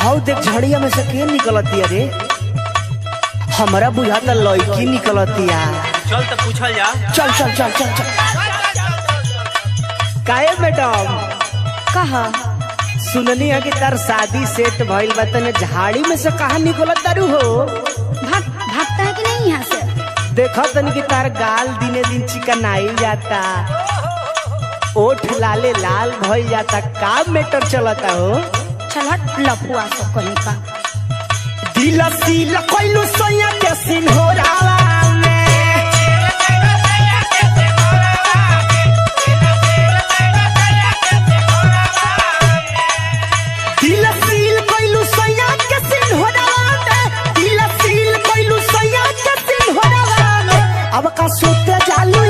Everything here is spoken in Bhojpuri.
हाउ देख झड़िया में से के निकलती रे। हमारा बुझाता लड़की निकलतिया। चल तो पूछल जा। चल चल चल चल चल। काहे मैडम कहा सुननी है कि तार शादी सेट भइल बा, तने झाड़ी में से कहाँ निकलत तारू हो? भागता है कि नहीं यहाँ से? देखा तनी कि तार गाल दिने दिन चिकनाई जाता, ओठ लाले लाल भइल जाता, का मैटर चलता हो? चल हट लफुआ सब कहीं का। दिल सील कोइलू सोया के सिंहोरावा में, दिल सील कोइलू सोया के सिंहोरावा में, दिल सील कोइलू सोया के सिंहोरावा में। अब का सोते जालू